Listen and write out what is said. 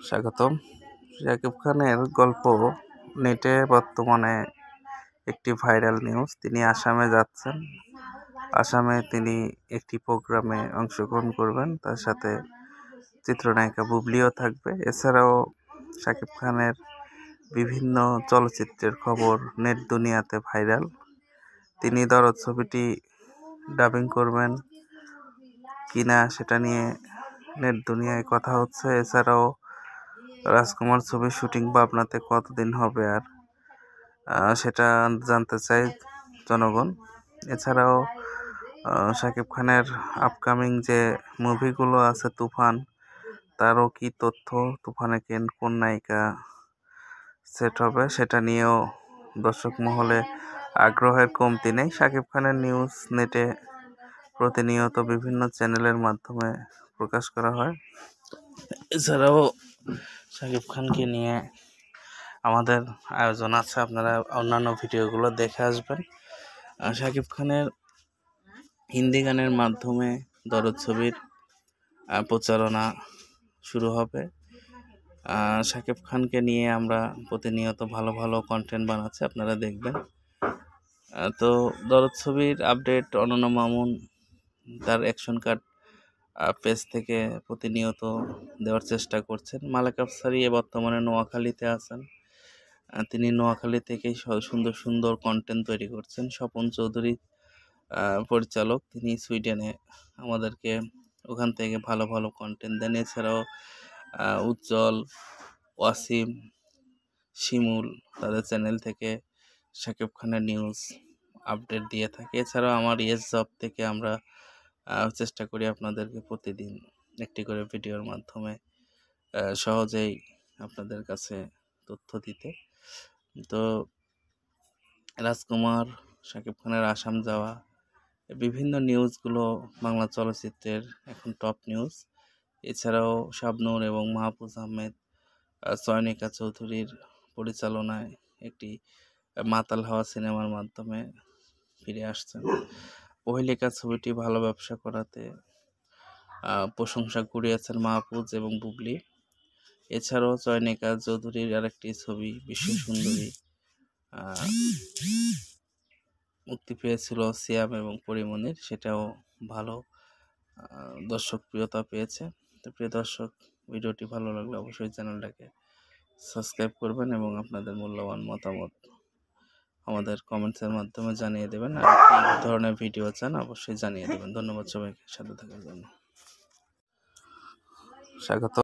স্বাগতম। শাকিব খানের গল্প নেটে বর্তমানে একটি ভাইরাল নিউজ। তিনি আসামে যাচ্ছেন। আসামে তিনি একটি প্রোগ্রামে অংশগ্রহণ করবেন, তার সাথে চিত্রনায়িকা বুবলিও থাকবে। এছাড়াও শাকিব খানের বিভিন্ন চলচ্চিত্রের খবর নেট দুনিয়াতে ভাইরাল। তিনি দরদ ছবিটি ডাবিং করবেন কিনা সেটা নিয়ে নেট দুনিয়ায় কথা হচ্ছে। এছাড়াও রাজকুমার ছবির শুটিং পাবনাতে কতদিন হবে আর সেটা জানতে চাই জনগণ। এছাড়াও শাকিব খানের আপকামিং যে মুভিগুলো আছে, তুফান, তারও কি তথ্য, তুফানে কোন নায়িকা সেট হবে সেটা নিয়েও দর্শক মহলে আগ্রহের কমতি নেই। শাকিব খানের নিউজ নেটে প্রতিনিয়ত বিভিন্ন চ্যানেলের মাধ্যমে প্রকাশ করা হয়। এছাড়াও শাকিব খানকে নিয়ে আমাদের আয়োজন আছে, আপনারা অন্যান্য ভিডিওগুলো দেখে আসবেন। শাকিব খানের হিন্দি গানের মাধ্যমে দরদ ছবির প্রচারণা শুরু হবে। শাকিব খানকে নিয়ে আমরা প্রতিনিয়ত ভালো ভালো কন্টেন্ট বানাচ্ছি, আপনারা দেখবেন। তো দরদ ছবির আপডেট অনন্য মামুন তার অ্যাকশন কাট পেজ থেকে প্রতিনিয়ত দেওয়ার চেষ্টা করছেন। মালেক আফসারি বর্তমানে নোয়াখালীতে আছেন। তিনি নোয়াখালী থেকেই সুন্দর সুন্দর কন্টেন্ট তৈরি করছেন। স্বপন চৌধুরী পরিচালক, তিনি সুইডেনে আমাদেরকে ওখান থেকে ভালো ভালো কন্টেন্ট দেন। এছাড়াও উজ্জ্বল, ওয়াসিম, শিমুল তাদের চ্যানেল থেকে শাকিব খানের নিউজ আপডেট দিয়ে থাকে। এছাড়াও আমার ইয়েস জব থেকে আমরা চেষ্টা করি আপনাদেরকে প্রতিদিন একটি করে ভিডিওর মাধ্যমে সহজেই আপনাদের কাছে তথ্য দিতে। তো রাজকুমার, শাকিব খানের আসাম যাওয়া, বিভিন্ন নিউজগুলো বাংলা চলচ্চিত্রের এখন টপ নিউজ। এছাড়াও শাবনূর এবং মাহফুজ আহমেদ চয়নিকা চৌধুরীর পরিচালনায় একটি মাতাল হাওয়া সিনেমার মাধ্যমে ফিরে আসছেন। পহেলিকা ছবিটি ভালো ব্যবসা করাতে প্রশংসা কুড়িয়েছেন মাহফুজ এবং বুবলি। এছাড়াও চয়নিকা চৌধুরীর আরেকটি ছবি বিশ্ব সুন্দরী মুক্তি পেয়েছিল সিয়াম এবং পরিমণির, সেটাও ভালো দর্শক প্রিয়তা পেয়েছে। তো প্রিয় দর্শক, ভিডিওটি ভালো লাগলে অবশ্যই চ্যানেলটাকে সাবস্ক্রাইব করবেন এবং আপনাদের মূল্যবান মতামত আমাদের কমেন্টসের মাধ্যমে জানিয়ে দেবেন। আর কি ধরনের ভিডিও চান অবশ্যই জানিয়ে দেবেন। ধন্যবাদ সবাইকে সাথে থাকার জন্য। স্বাগত।